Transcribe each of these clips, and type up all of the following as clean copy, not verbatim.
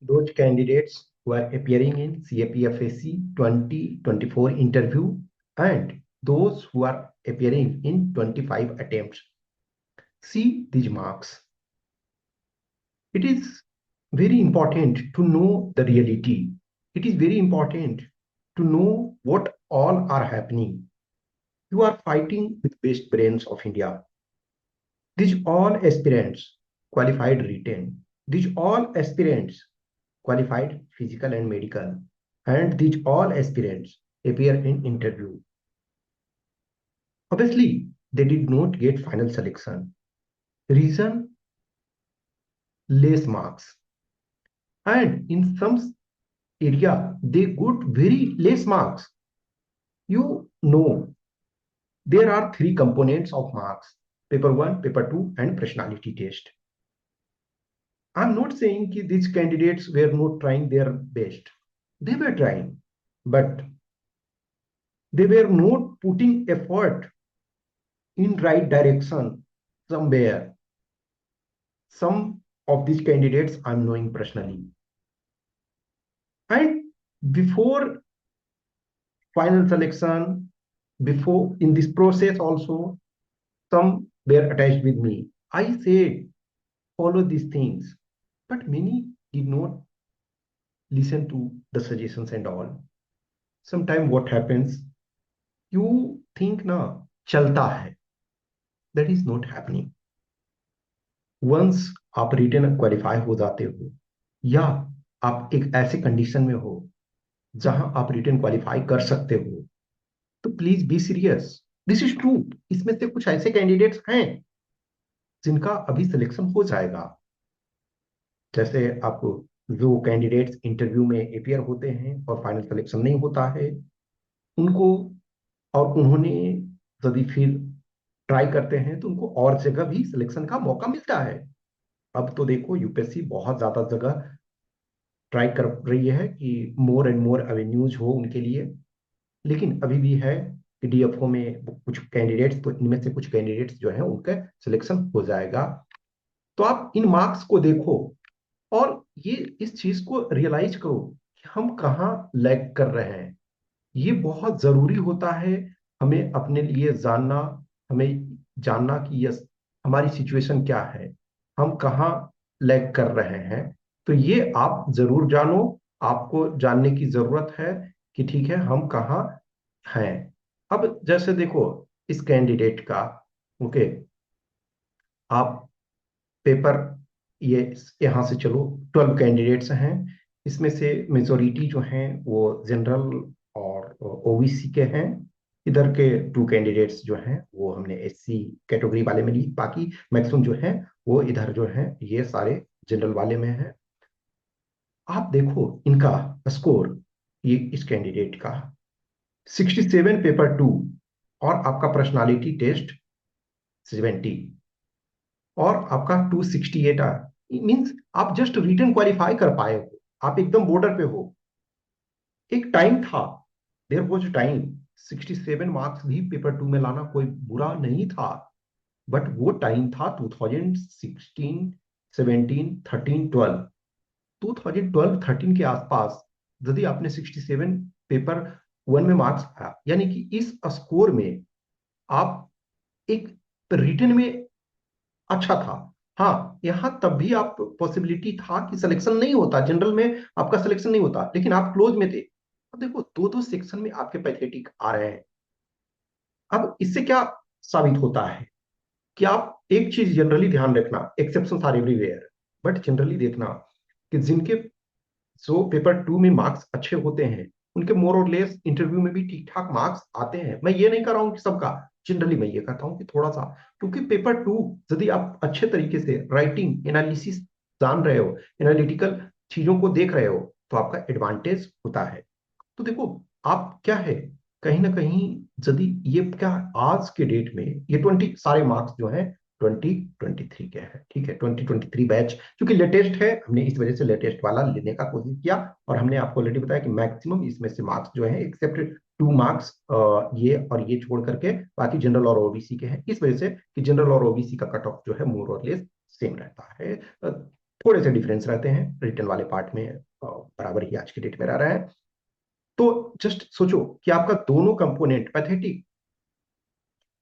those candidates who are appearing in CAPFSC 2024 interview and those who are appearing in 25 attempts. See these marks. It is very important to know the reality. It is very important to know what all are happening. You are fighting with best brains of India. These all aspirants qualified written. These all aspirants qualified physical and medical. And these all aspirants appear in interview. Obviously, they did not get final selection. Reason, less marks. And in some area, they got very less marks. You know, there are three components of marks: paper 1, paper 2, and personality test. I'm not saying that these candidates were not trying their best. They were trying, but they were not putting effort in right direction somewhere. Some of these candidates I'm knowing personally. And before final selection, before in this process also, some were attached with me. I said, follow these things, but many did not listen to the suggestions and all. Sometimes what happens, you think na chalta hai. That is not happening. Once आप return qualify हो जाते हो या आप एक ऐसे condition में हो जहां आप रिटर्न क्वालिफाई कर सकते हो, तो please be serious. This is true. इसमें से कुछ ऐसे कैंडिडेट्स हैं जिनका अभी सिलेक्शन हो जाएगा. जैसे आप जो कैंडिडेट्स इंटरव्यू में अपियर होते हैं और फाइनल सिलेक्शन नहीं होता है उनको, और उन्होंने यदि फिर ट्राई करते हैं तो उनको और जगह भी सिलेक्शन का मौका मिलता है. अब तो देखो यूपीएससी बहुत ज्यादा जगह ट्राई कर रही है कि मोर एंड मोर एवेन्यूज हो उनके लिए. लेकिन अभी भी है कि डीएफओ में कुछ कैंडिडेट्स, तो इनमें से कुछ कैंडिडेट्स जो है उनका सिलेक्शन हो जाएगा. तो आप इन मार्क्स को देखो और ये इस चीज को रियलाइज करो कि हम कहाँ लैग कर रहे हैं. ये बहुत जरूरी होता है हमें अपने लिए जानना. हमें जानना कि यस, हमारी सिचुएशन क्या है, हम कहाँ लैग कर रहे हैं. तो ये आप जरूर जानो. आपको जानने की जरूरत है कि ठीक है हम कहाँ हैं. अब जैसे देखो इस कैंडिडेट का, ओके, आप पेपर, ये यहाँ से चलो 12 कैंडिडेट्स हैं. इसमें से मेजोरिटी जो हैं वो जनरल और ओबीसी के हैं. इधर के 2 कैंडिडेट्स जो हैं वो हमने एससी कैटेगरी वाले में ली. बाकी मैक्सिमम जो है वो इधर जो है ये सारे जनरल वाले में हैं. आप देखो इनका स्कोर, ये इस कैंडिडेट का 67 पेपर 2 और आपका पर्सनालिटी टेस्ट 70 और आपका 268 मीन्स आप जस्ट रिटन क्वालिफाई कर पाए हो. आप एकदम बॉर्डर पे हो. एक टाइम था, देयर वाज टाइम. 67 मार्क्स भी पेपर 2 में लाना कोई बुरा नहीं था. बट वो टाइम था 2016, 17, 13, 12. 2012-13 के आसपास यदि आपने 67 पेपर 1 में मार्क्स आया, यानी कि इस स्कोर में आप एक रिटन में अच्छा था. हाँ, यहाँ तब भी आप पॉसिबिलिटी था कि सिलेक्शन नहीं होता, जनरल में आपका सिलेक्शन नहीं होता, लेकिन आप क्लोज में थे. अब देखो दो दो सेक्शन में आपके पैथेटिक आ रहे हैं. अब इससे क्या साबित होता है कि आप एक चीज जनरली ध्यान रखना, exception are everywhere, but generally देखना कि जिनके जो पेपर 2 में मार्क्स अच्छे होते हैं उनके मोर और लेस इंटरव्यू में भी ठीक ठाक मार्क्स आते हैं. मैं ये नहीं कर रहा हूं कि सबका, जनरली मैं ये कहता हूं कि थोड़ा सा, क्योंकि पेपर 2 यदि आप अच्छे तरीके से राइटिंग एनालिसिस जान रहे हो, एनालिटिकल चीजों को देख रहे हो, तो आपका एडवांटेज होता है. तो देखो आप क्या है, कहीं ना कहीं यदि ये क्या, आज के डेट में ये 20 सारे मार्क्स जो है 2023 के हैं. ठीक है, 2023 बैच क्योंकि लेटेस्ट है, हमने इस वजह से लेटेस्ट वाला लेने का कोशिश किया. और हमने आपको ऑलरेडी बताया कि मैक्सिमम इसमें से मार्क्स जो है एक्सेप्ट 2 मार्क्स ये और ये छोड़ करके बाकी जनरल और ओबीसी के हैं. इस वजह से कि जनरल और ओबीसी का कट ऑफ जो है मोर और लेस सेम रहता है. थोड़े से डिफरेंस रहते हैं, रिटर्न वाले पार्ट में बराबर ही आज की डेट में रह रहा है। तो जस्ट सोचो कि आपका दोनों कंपोनेंट पैथेटिक,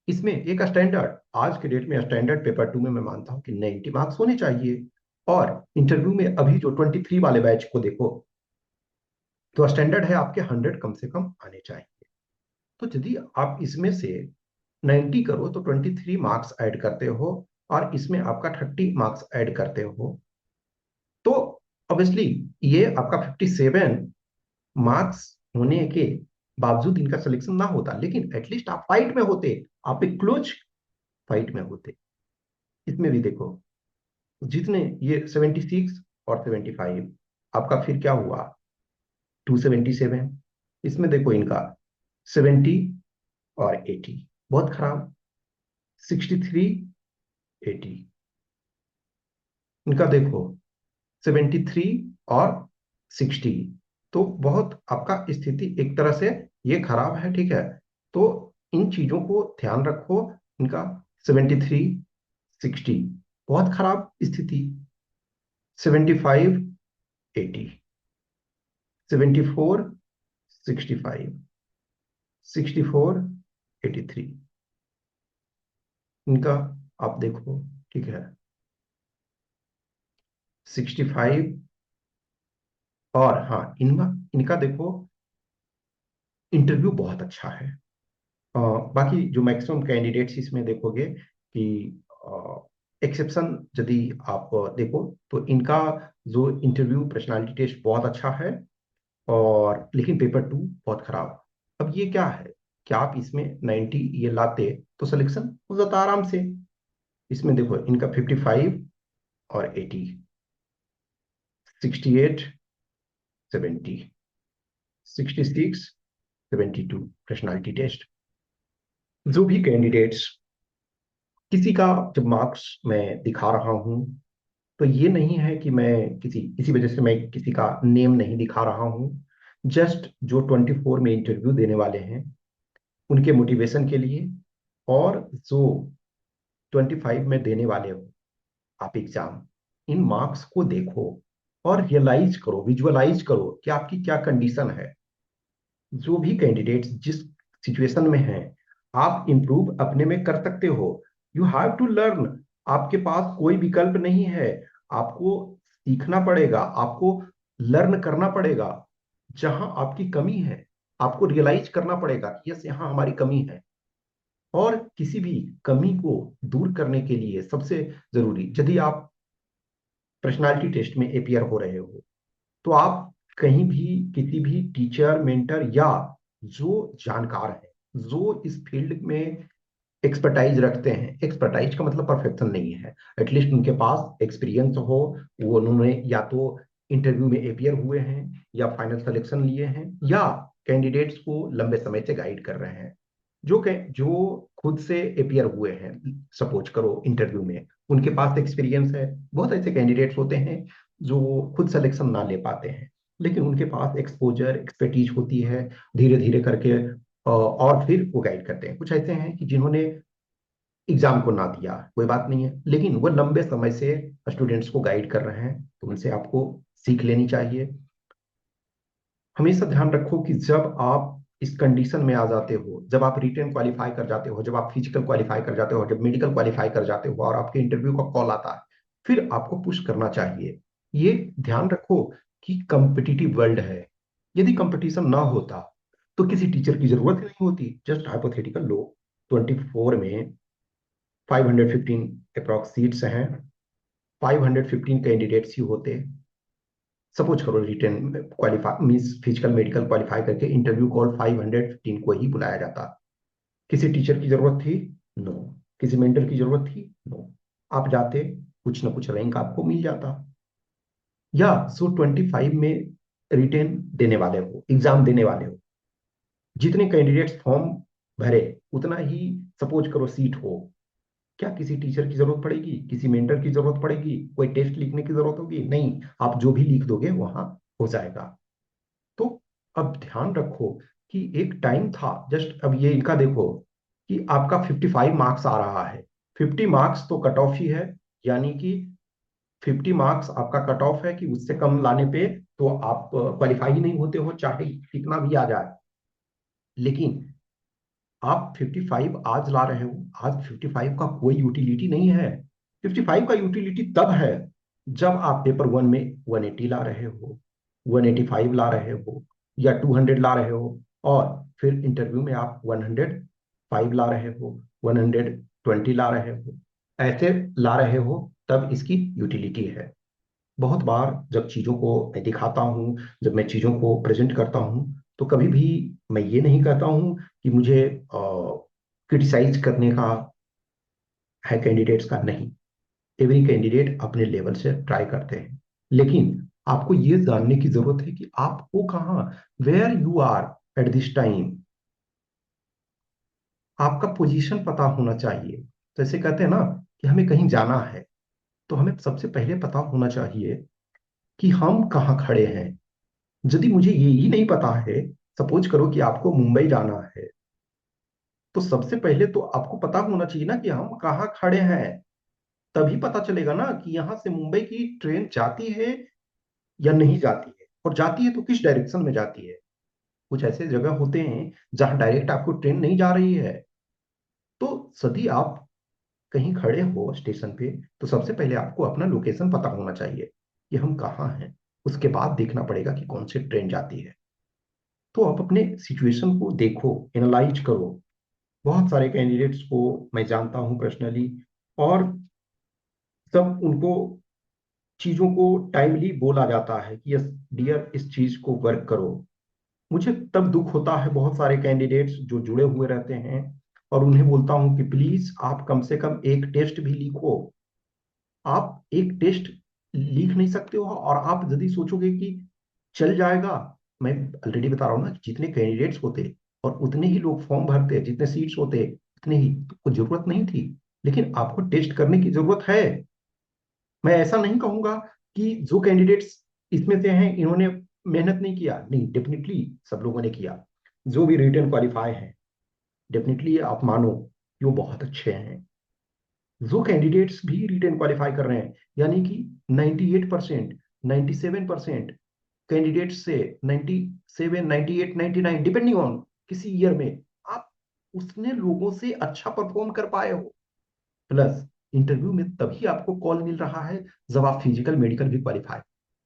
इसमें एक स्टैंडर्ड, आज के डेट में स्टैंडर्ड पेपर 2 में मैं मानता हूं कि 90 मार्क्स होने चाहिए, और इंटरव्यू में अभी जो 23 वाले बैच को देखो तो स्टैंडर्ड है आपके 100 कम से कम आने चाहिए। तो यदि आप इसमें से 90 करो तो 23 मार्क्स ऐड करते हो, और इसमें आपका 30 मार्क्स ऐड करते हो, तो ऑब्वियसली ये आपका 57 मार्क्स होने के बावजूद इनका सिलेक्शन ना होता, लेकिन एटलीस्ट आप फाइट में होते, आप एक क्लोज फाइट में होते। इसमें भी देखो जितने ये 76 और 75, आपका फिर क्या हुआ 277। इसमें देखो इनका 70 और 80, बहुत खराब। 63, 80, इनका देखो 73 और 60, तो बहुत आपका स्थिति एक तरह से ये खराब है, ठीक है। तो इन चीजों को ध्यान रखो, इनका 73, 60 बहुत खराब स्थिति, 75, 80, 74, 65, 64, 83, इनका आप देखो, ठीक है, 65, और हाँ इनका इनका देखो इंटरव्यू बहुत अच्छा है। बाकी जो मैक्सिमम कैंडिडेट्स इसमें देखोगे कि एक्सेप्शन यदि आप देखो तो इनका जो इंटरव्यू पर्सनालिटी टेस्ट बहुत अच्छा है, और लेकिन पेपर 2 बहुत खराब। अब ये क्या है कि आप इसमें 90 ये लाते तो सिलेक्शन हो जाता आराम से। इसमें देखो इनका 55 और 80, 68, 70, 66, 72 पर्सनालिटी टेस्ट। जो भी कैंडिडेट्स, किसी का जब मार्क्स मैं दिखा रहा हूं तो ये नहीं है कि मैं किसी इसी वजह से मैं किसी का नेम नहीं दिखा रहा हूं। जस्ट जो 24 में इंटरव्यू देने वाले हैं उनके मोटिवेशन के लिए, और जो 25 में देने वाले हो आप एग्जाम, इन मार्क्स को देखो और रियलाइज करो, विजुअलाइज करो कि आपकी क्या कंडीशन है। जो भी कैंडिडेट्स जिस सिचुएशन में हैं, आप इंप्रूव अपने में कर सकते हो। यू हैव टू लर्न, आपके पास कोई विकल्प नहीं है। आपको सीखना पड़ेगा, आपको लर्न करना पड़ेगा। जहां आपकी कमी है आपको रियलाइज करना पड़ेगा कि यस यहाँ हमारी कमी है, और किसी भी कमी को दूर करने के लिए सबसे जरूरी, यदि आप पर्सनालिटी टेस्ट में अपियर हो रहे हो तो आप कहीं भी किसी भी टीचर, मेंटर, या जो जानकार है, जो इस फील्ड में एक्सपर्टाइज रखते हैं, एक्सपर्टाइज का मतलब परफेक्शन नहीं है, एटलीस्ट उनके पास एक्सपीरियंस हो, वो उन्होंने या तो इंटरव्यू में अपियर हुए हैं या फाइनल सिलेक्शन लिए हैं, या कैंडिडेट्स को लंबे समय से गाइड कर रहे हैं, जो खुद से अपियर हुए हैं, सपोज करो इंटरव्यू में, उनके पास एक्सपीरियंस है। बहुत ऐसे कैंडिडेट्स होते हैं जो खुद सिलेक्शन ना ले पाते हैं, लेकिन उनके पास एक्सपोजर, एक्सपर्टीज होती है, धीरे धीरे करके और फिर वो गाइड करते हैं। कुछ ऐसे हैं कि जिन्होंने एग्जाम को ना दिया, कोई बात नहीं है, लेकिन वो लंबे समय से स्टूडेंट्स को गाइड कर रहे हैं, तो उनसे आपको सीख लेनी चाहिए। हमेशा ध्यान रखो कि जब आप इस कंडीशन में आ जाते हो, जब आप रिटेन क्वालिफाई कर जाते हो, जब आप फिजिकल क्वालिफाई कर जाते हो, जब मेडिकल क्वालिफाई कर जाते हो और आपके इंटरव्यू का कॉल आता है, फिर आपको पुश करना चाहिए। ये ध्यान रखो कि कंपिटिटिव वर्ल्ड है। यदि कंपटीशन ना होता तो किसी टीचर की जरूरत ही नहीं होती। जस्ट हाइपोथेटिकल लो, 24 में 515 अप्रॉक्स सीट्स हैं, 515 कैंडिडेट्स ही होते। सपोज करो written qualify means physical medical qualify करके इंटरव्यू कॉल 515 को ही बुलाया जाता। किसी टीचर की जरूरत थी? नो। किसी मेंटर की जरूरत थी? नो। आप जाते, कुछ ना कुछ रैंक आपको मिल जाता। या सो 25 में रिटेन देने वाले हो, एग्जाम देने वाले हो, जितने कैंडिडेट्स फॉर्म भरे उतना ही सपोज करो सीट हो, क्या किसी टीचर की जरूरत पड़ेगी, किसी मेंटर की जरूरत पड़ेगी, कोई टेस्ट लिखने की जरूरत होगी? नहीं, आप जो भी लिख दोगे वहां हो जाएगा। तो अब ध्यान रखो कि एक टाइम था, जस्ट अब ये इनका देखो कि आपका 55 मार्क्स आ रहा है। 50 मार्क्स तो कट ऑफ ही है, यानी कि 50 मार्क्स आपका कट ऑफ है कि उससे कम लाने पे तो आप क्वालिफाई ही नहीं होते हो, चाहे कितना भी आ जाए। लेकिन आप 55 आज ला रहे हो, आज 55 का कोई यूटिलिटी नहीं है। 55 का यूटिलिटी तब है जब आप पेपर वन में 180 ला रहे हो, 185 ला रहे हो, या 200 ला रहे हो, और फिर इंटरव्यू में आप 105 ला रहे हो, 120 ला रहे हो, ऐसे ला रहे हो, तब इसकी यूटिलिटी है। बहुत बार जब चीज़ों को मैं दिखाता हूँ, जब मैं चीज़ों को प्रेजेंट करता हूँ, तो कभी भी मैं ये नहीं कहता हूँ कि मुझे क्रिटिसाइज करने का है कैंडिडेट्स का, नहीं। एवरी कैंडिडेट अपने लेवल से ट्राई करते हैं। लेकिन आपको ये जानने की जरूरत है कि आपको कहाँ, where you are at this time, आपका पोजीशन पता होना चाहिए। तो ऐसे कहते हैं ना कि हमें कहीं जाना है, तो हमें सबसे पहले पता होना चाहिए कि हम कहाँ खड़े हैं। यदि मुझे ये ही नहीं पता है, सपोज करो कि आपको मुंबई जाना है, तो सबसे पहले तो आपको पता होना चाहिए ना कि हम कहाँ खड़े हैं। तभी पता चलेगा ना कि यहाँ से मुंबई की ट्रेन जाती है या नहीं जाती है, और जाती है तो किस डायरेक्शन में जाती है। कुछ ऐसे जगह होते हैं जहां डायरेक्ट आपको ट्रेन नहीं जा रही है। तो यदि आप कहीं खड़े हो स्टेशन पे, तो सबसे पहले आपको अपना लोकेशन पता होना चाहिए कि हम कहाँ हैं। उसके बाद देखना पड़ेगा कि कौन सी ट्रेन जाती है। तो आप अपने सिचुएशन को देखो, एनालाइज करो। बहुत सारे कैंडिडेट्स को मैं जानता हूं पर्सनली, और सब उनको चीजों को टाइमली बोला जाता है कि यस डियर, इस चीज को वर्क करो। मुझे तब दुख होता है, बहुत सारे कैंडिडेट्स जो जुड़े हुए रहते हैं, और उन्हें बोलता हूं कि प्लीज आप कम से कम एक टेस्ट भी लिखो। आप एक टेस्ट लिख नहीं सकते हो, और आप यदि सोचोगे कि चल जाएगा, मैं ऑलरेडी बता रहा हूं ना कि जितने कैंडिडेट्स होते और उतने ही लोग फॉर्म भरते, जितने सीट्स होते उतने ही, तो कोई जरूरत नहीं थी। लेकिन आपको टेस्ट करने की जरूरत है। मैं ऐसा नहीं कहूंगा कि जो कैंडिडेट्स इसमें से हैं इन्होंने मेहनत नहीं किया, नहीं, डेफिनेटली सब लोगों ने किया। जो भी रिटर्न क्वालिफाई हैं, डेफिनेटली आप मानो कि वो बहुत अच्छे हैं। जो कैंडिडेट्स भी रिटर्न क्वालिफाई कर रहे हैं, यानी कि 98%, 97% कैंडिडेट्स से, 97, 98, 99, डिपेंडिंग ऑन किसी ईयर में, आप उतने लोगों से अच्छा परफॉर्म कर पाए हो। प्लस इंटरव्यू में तभी आपको कॉल मिल रहा है जब आप फिजिकल मेडिकल भी क्वालिफाई,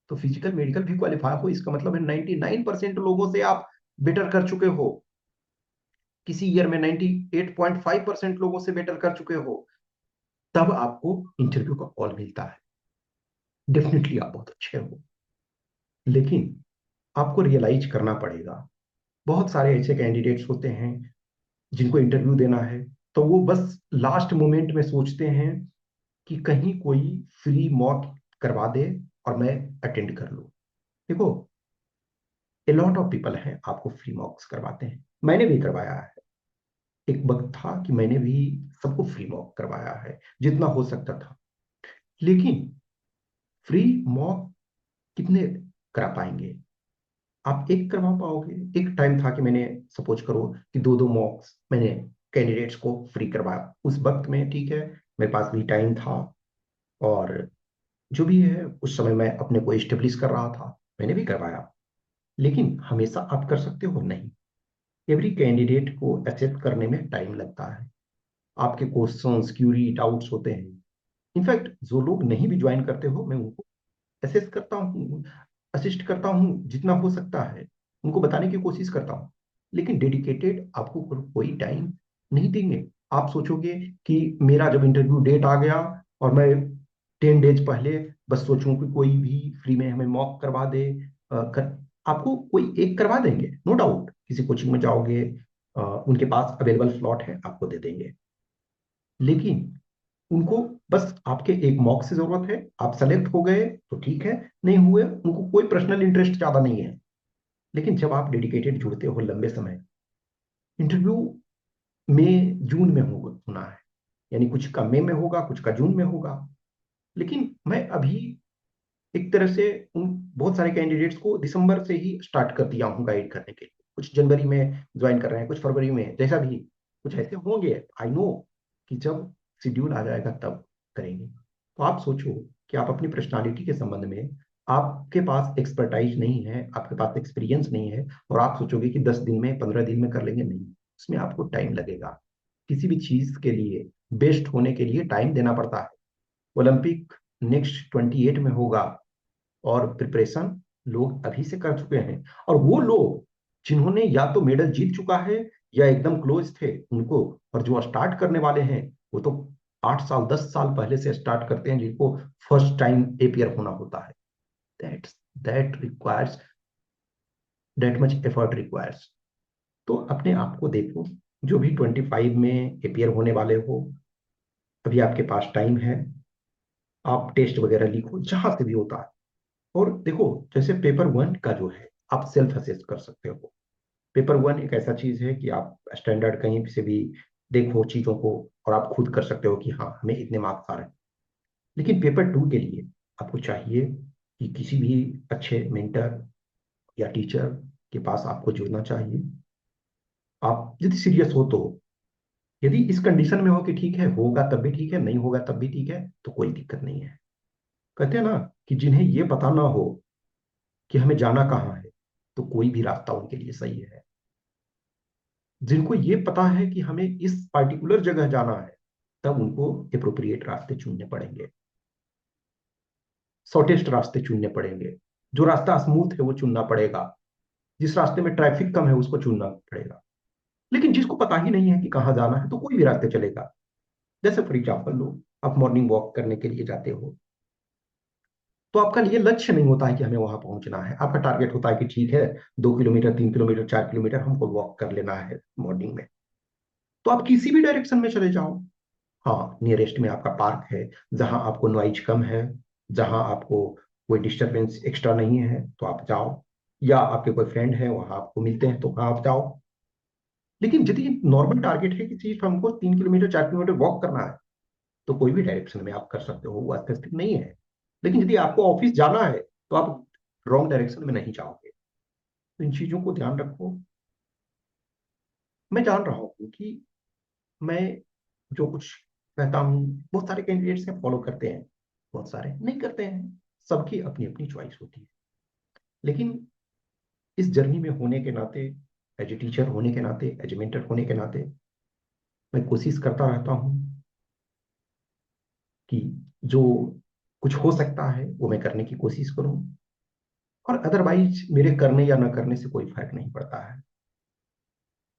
तो फिजिकल मेडिकल भी क्वालिफाई हो, इसका मतलब है 99% लोगों से आप बेटर कर चुके हो। किसी ईयर में 98.5% लोगों से बेटर कर चुके हो, तब आपको इंटरव्यू का कॉल मिलता है। डेफिनेटली आप बहुत अच्छे हो। लेकिन आपको रियलाइज करना पड़ेगा, बहुत सारे ऐसे कैंडिडेट्स होते हैं जिनको इंटरव्यू देना है, तो वो बस लास्ट मोमेंट में सोचते हैं कि कहीं कोई फ्री मॉक करवा दे और मैं अटेंड कर लूं। देखो, ए लॉट ऑफ पीपल हैं आपको फ्री मॉक्स करवाते हैं, मैंने भी करवाया है। एक वक्त था कि मैंने भी सबको फ्री मॉक करवाया है जितना हो सकता था। लेकिन फ्री मॉक कितने करा पाएंगे? आप एक करवा पाओगे। एक टाइम था कि मैंने, सपोज करो कि दो दो मॉक्स मैंने कैंडिडेट्स को फ्री करवाया उस वक्त में, ठीक है, मेरे पास भी टाइम था, और जो भी है उस समय मैं अपने को एस्टेब्लिश कर रहा था, मैंने भी करवाया। लेकिन हमेशा आप कर सकते हो नहीं। एवरी कैंडिडेट को असेस करने में टाइम लगता है। आपके क्वेश्चंस, क्यूरी, डाउट्स होते हैं। इनफैक्ट जो लोग नहीं भी ज्वाइन करते हो, मैं उनको असेस करता हूँ, असिस्ट करता हूँ जितना हो सकता है, उनको बताने की कोशिश करता हूँ। लेकिन डेडिकेटेड आपको कोई टाइम नहीं देंगे। आप सोचोगे कि मेरा जब इंटरव्यू डेट आ गया और मैं 10 डेज पहले बस सोचूं कि कोई भी फ्री में हमें मॉक करवा दे, आपको कोई एक करवा देंगे, नो डाउट। किसी कोचिंग में जाओगे, उनके पास अवेलेबल स्लॉट है, आपको दे देंगे। लेकिन उनको बस आपके एक मॉक से जरूरत है, आप सेलेक्ट हो गए तो ठीक है, नहीं हुए उनको कोई पर्सनल इंटरेस्ट ज्यादा नहीं है। लेकिन जब आप डेडिकेटेड जुड़ते हो लंबे समय, इंटरव्यू में जून में होना है, यानी कुछ का मई में होगा, कुछ का जून में होगा। लेकिन मैं अभी एक तरह से उन बहुत सारे कैंडिडेट्स को दिसंबर से ही स्टार्ट कर दिया हूँ गाइड करने के लिए। कुछ जनवरी में ज्वाइन कर रहे हैं, कुछ फरवरी में, जैसा भी कुछ ऐसे होंगे। आई नो कि जब शेड्यूल आ जाएगा तब करेंगे। तो आप सोचो कि आप अपनी पर्सनालिटी के संबंध में, आपके पास एक्सपर्टाइज नहीं है, आपके पास एक्सपीरियंस नहीं है, और आप सोचोगे कि 10 दिन में 15 दिन में कर लेंगे, नहीं, उसमें आपको टाइम लगेगा। किसी भी चीज के लिए बेस्ट होने के लिए टाइम देना पड़ता है। ओलंपिक नेक्स्ट 28 में होगा, और प्रिपरेशन लोग अभी से कर चुके हैं। और वो लोग जिन्होंने या तो मेडल जीत चुका है या एकदम क्लोज थे उनको, और जो स्टार्ट करने वाले हैं वो तो 8 साल 10 साल पहले से स्टार्ट करते हैं, जिनको फर्स्ट टाइम एपियर होना होता है। That that requires that much effort requires. तो अपने आप को देखो, जो भी 25 में एपियर होने वाले हो, अभी आपके पास टाइम है। आप टेस्ट वगैरह लिखो जहां से भी होता है। और देखो, जैसे पेपर वन का जो है, आप सेल्फ असेस कर सकते हो। पेपर वन एक ऐसा चीज है कि आप स्टैंडर्ड कहीं से भी देखो चीजों को, और आप खुद कर सकते हो कि हाँ हमें इतने मार्क्स आ रहे हैं। लेकिन पेपर टू के लिए आपको चाहिए कि किसी भी अच्छे मेंटर या टीचर के पास आपको जुड़ना चाहिए। आप यदि सीरियस हो तो, यदि इस कंडीशन में हो कि ठीक है होगा तब भी ठीक है, नहीं होगा तब भी ठीक है, तो कोई दिक्कत नहीं है। कहते हैं ना कि जिन्हें ये पता ना हो कि हमें जाना कहाँ है, तो कोई भी रास्ता उनके लिए सही है। जिनको ये पता है कि हमें इस पार्टिकुलर जगह जाना है, तब उनको अप्रोप्रिएट रास्ते चुनने पड़ेंगे, शॉर्टेस्ट रास्ते चुनने पड़ेंगे। जो रास्ता स्मूथ है वो चुनना पड़ेगा, जिस रास्ते में ट्रैफिक कम है उसको चुनना पड़ेगा। लेकिन जिसको पता ही नहीं है कि कहाँ जाना है, तो कोई भी रास्ते चलेगा। जैसे फॉर एग्जाम्पल लो, आप मॉर्निंग वॉक करने के लिए जाते हो, तो आपका ये लक्ष्य नहीं होता है कि हमें वहां पहुंचना है। आपका टारगेट होता है कि ठीक है 2 किलोमीटर 3 किलोमीटर 4 किलोमीटर हमको वॉक कर लेना है मॉर्निंग में। तो आप किसी भी डायरेक्शन में चले जाओ। हाँ, नियरेस्ट में आपका पार्क है, जहां आपको नॉइज कम है, जहां आपको कोई डिस्टरबेंस एक्स्ट्रा नहीं है, तो आप जाओ। या आपके कोई फ्रेंड है वहां आपको मिलते हैं, तो वहां आप जाओ। लेकिन यदि नॉर्मल टारगेट है कि सिर्फ हमको 3 किलोमीटर 4 किलोमीटर वॉक करना है, तो कोई भी डायरेक्शन में आप कर सकते हो, वो स्पेसिफिक नहीं है। लेकिन यदि आपको ऑफिस जाना है, तो आप रॉन्ग डायरेक्शन में नहीं जाओगे। तो इन चीजों को ध्यान रखो। मैं जान रहा हूँ कि मैं जो कुछ कहता हूँ, बहुत सारे कैंडिडेट्स हैं फॉलो करते हैं, बहुत सारे नहीं करते हैं। सबकी अपनी अपनी चॉइस होती है। लेकिन इस जर्नी में होने के नाते, एज ए टीचर होने के नाते, एज ए मेंटर होने के नाते, मैं कोशिश करता रहता हूँ कि जो कुछ हो सकता है वो मैं करने की कोशिश करूँ। और अदरवाइज मेरे करने या न करने से कोई फर्क नहीं पड़ता है।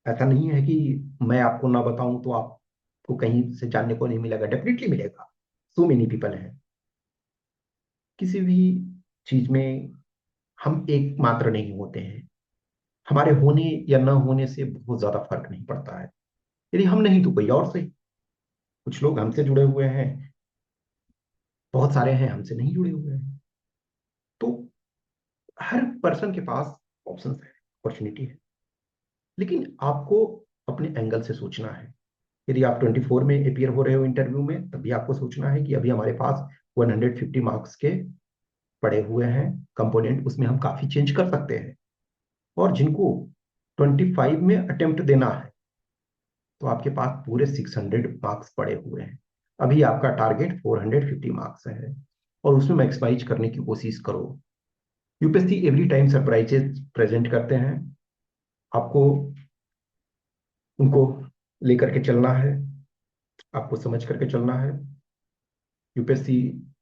ऐसा नहीं है कि मैं आपको ना बताऊं तो आपको कहीं से जानने को नहीं मिलेगा, डेफिनेटली मिलेगा। सो मेनी पीपल हैं। किसी भी चीज में हम एक मात्र नहीं होते हैं। हमारे होने या न होने से बहुत ज्यादा फर्क नहीं पड़ता है। यदि हम नहीं तो कोई और सही। कुछ लोग हमसे जुड़े हुए हैं, बहुत सारे हैं हमसे नहीं जुड़े हुए हैं। तो हर पर्सन के पास ऑप्शंस है, अपॉर्चुनिटी है। लेकिन आपको अपने एंगल से सोचना है। यदि आप 24 में अपियर हो रहे हो इंटरव्यू में, तभी आपको सोचना है कि अभी हमारे पास 150 मार्क्स के पड़े हुए हैं कंपोनेंट, उसमें हम काफी चेंज कर सकते हैं। और जिनको 25 में अटेम्प्ट देना है, तो आपके पास पूरे 600 मार्क्स पड़े हुए हैं। अभी आपका टारगेट 450 मार्क्स है, और उसमें मैक्सिमाइज करने की कोशिश करो। UPSC every time surprises present करते हैं। आपको उनको लेकर के चलना है, आपको समझ करके चलना है। यूपीएससी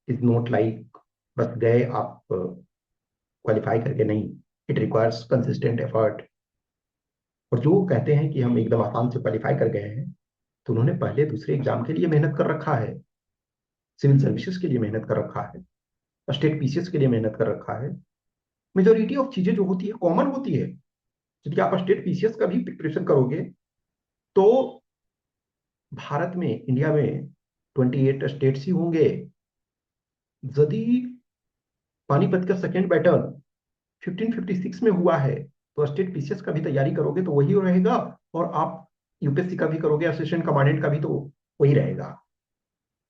इज नॉट लाइक बस गए आप क्वालिफाई करके, नहीं। It requires consistent effort. और जो कहते हैं कि हम एकदम आसान से क्वालिफाई कर गए हैं, तो उन्होंने पहले दूसरे एग्जाम के लिए मेहनत कर रखा है, सिविल सर्विसेज के लिए मेहनत कर रखा है, स्टेट पीसीएस के लिए मेहनत कर रखा है। मेजोरिटी ऑफ चीजें जो होती है कॉमन होती है। यदि आप स्टेट पीसीएस का भी प्रिपरेशन करोगे, तो भारत में, इंडिया में 28 स्टेट्स ही होंगे। यदि पानीपत का सेकेंड बैटल 1556 में हुआ है, तो स्टेट पीसीएस का भी तैयारी करोगे तो वही रहेगा। और आप यूपीएससी का भी करोगे, असिस्टेंट कमांडेंट का भी, तो वही रहेगा।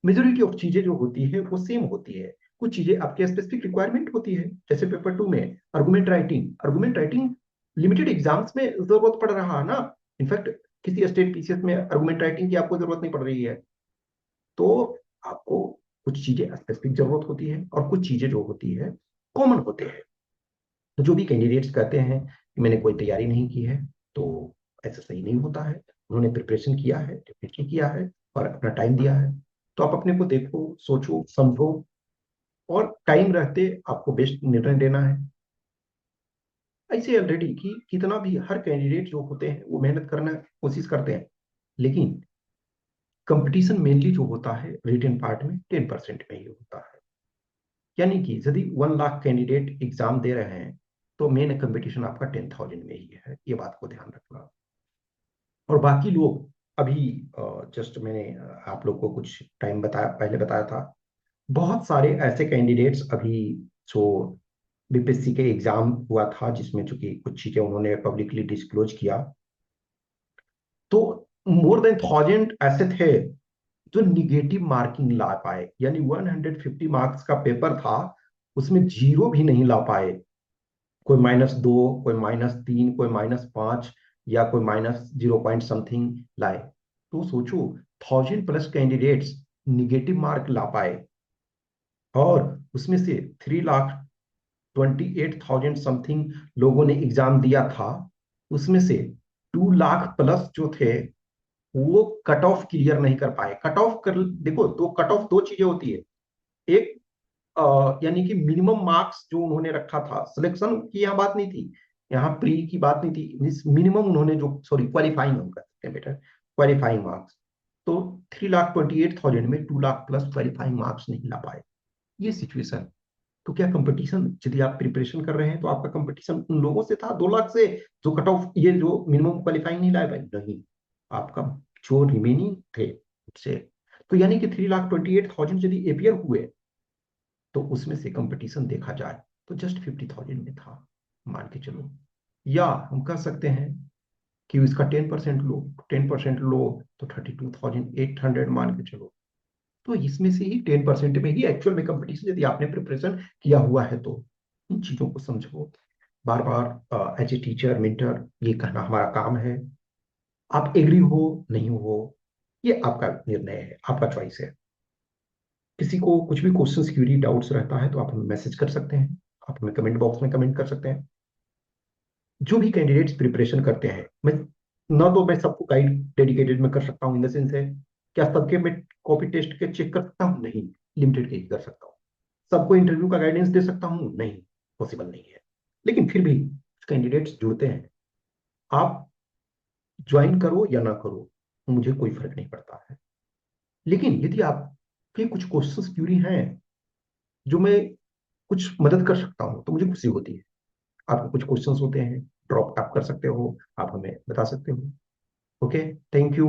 मेजोरिटी ऑफ चीजें जो होती है वो सेम होती है। कुछ चीजें आपके स्पेसिफिक रिक्वायरमेंट होती है, जैसे पेपर टू में आर्गुमेंट राइटिंग लिमिटेड एग्जाम्स में जरूरत पड़ रहा है ना। इनफैक्ट किसी स्टेट पीसीएस में आर्गुमेंट राइटिंग की आपको जरूरत नहीं पड़ रही है। तो आपको कुछ चीजें स्पेसिफिक जरूरत होती है और कुछ चीजें जो होती है कॉमन होते हैं। तो जो भी कैंडिडेट्स कहते हैं कि मैंने कोई तैयारी नहीं की है, तो ऐसा सही नहीं होता है। उन्होंने प्रिपरेशन किया है, डेफिनेटली किया है, और अपना टाइम दिया है। तो आप अपने को देखो, सोचो, समझो, और टाइम रहते आपको बेस्ट निर्णय लेना है। ऐसे ऑलरेडी कि कितना भी हर कैंडिडेट जो होते हैं वो मेहनत करना कोशिश करते हैं, लेकिन कंपटीशन मेनली जो होता है रिटन पार्ट में 10% में ही होता है। यानी कि यदि 1 लाख कैंडिडेट एग्जाम दे रहे हैं, तो मेन कंपटीशन आपका 10,000 में ही है, ये बात को ध्यान रखना। और बाकी लोग अभी जस्ट मैंने आप लोग को कुछ टाइम बताया, पहले बताया था, बहुत सारे ऐसे कैंडिडेट्स अभी जो बीपीएससी के एग्जाम हुआ था, जिसमें चूंकि कुछ चीजें उन्होंने पब्लिकली डिस्क्लोज किया, तो मोर देन 1,000 ऐसे थे जो निगेटिव मार्किंग ला पाए। यानी 150 मार्क्स का पेपर था, उसमें जीरो भी नहीं ला पाए। कोई -2, कोई -3, कोई -5, या कोई -0 पॉइंट समथिंग लाए। तो सोचो, 1,000+ कैंडिडेट्स निगेटिव मार्क ला पाए, और उसमें से 3,28,000 समथिंग लोगों ने एग्जाम दिया था। उसमें से 2 लाख+ जो थे वो कट ऑफ क्लियर नहीं कर पाए। कट ऑफ कर देखो, दो कट ऑफ, दो चीजें होती है। एक यानी कि मिनिमम मार्क्स जो उन्होंने रखा था, सिलेक्शन की यहाँ बात नहीं थी, यहाँ प्री की बात नहीं थी, मिनिमम उन्होंने जो, सॉरी, क्वालिफाइंग हम कर सकते हैं बेटर, क्वालिफाइंग मार्क्स। तो 3,28,000 में 2 लाख+ क्वालिफाइंग मार्क्स नहीं ला पाए, ये सिचुएशन। तो क्या कंपटीशन, यदि आप प्रिपरेशन कर रहे हैं तो आपका कंपटीशन उन लोगों से था 2 लाख से, जो कट ऑफ, ये जो मिनिमम क्वालिफाइंग नहीं लाए भाई, नहीं। आपका जो रिमेनिंग थे उससे, तो यानी कि 3,28,000 यदि एपियर हुए, तो उसमें से कंपटीशन देखा जाए तो जस्ट 50,000 में था, मान के चलो। या हम कह सकते हैं कि इसका 10% लो, 10% लो, तो 32,800 मान के चलो। तो इसमें से ही 10% में ही एक्चुअल में कंपटीशन, यदि आपने प्रिपरेशन किया हुआ है तो। इन चीजों को समझो। बार बार एज ए टीचर, मेंटर, ये कहना हमारा काम है। आप एग्री हो, नहीं हो, ये आपका निर्णय है, आपका चॉइस है। किसी को कुछ भी क्वेश्चंस, क्यूरी, डाउट्स रहता है तो आप हमें मैसेज कर सकते हैं, आप हमें कमेंट बॉक्स में कमेंट कर सकते हैं। जो भी कैंडिडेट्स प्रिपरेशन करते हैं, मैं ना तो मैं सबको गाइड डेडिकेटेड में कर सकता हूँ, इन द सेंस है, क्या सबके मैं कॉपी टेस्ट के चेक कर सकता हूँ? नहीं, लिमिटेड के ही कर सकता हूँ। सबको इंटरव्यू का गाइडेंस दे सकता हूँ? नहीं, पॉसिबल नहीं है। लेकिन फिर भी कैंडिडेट्स जुड़ते हैं। आप ज्वाइन करो या ना करो, मुझे कोई फर्क नहीं पड़ता है। लेकिन यदि आपके कुछ क्वेश्चंस क्यूरी हैं जो मैं कुछ मदद कर सकता हूँ, तो मुझे खुशी होती है। आपको कुछ क्वेश्चंस होते हैं, ड्रॉप आप कर सकते हो, आप हमें बता सकते हो। Okay, thank you.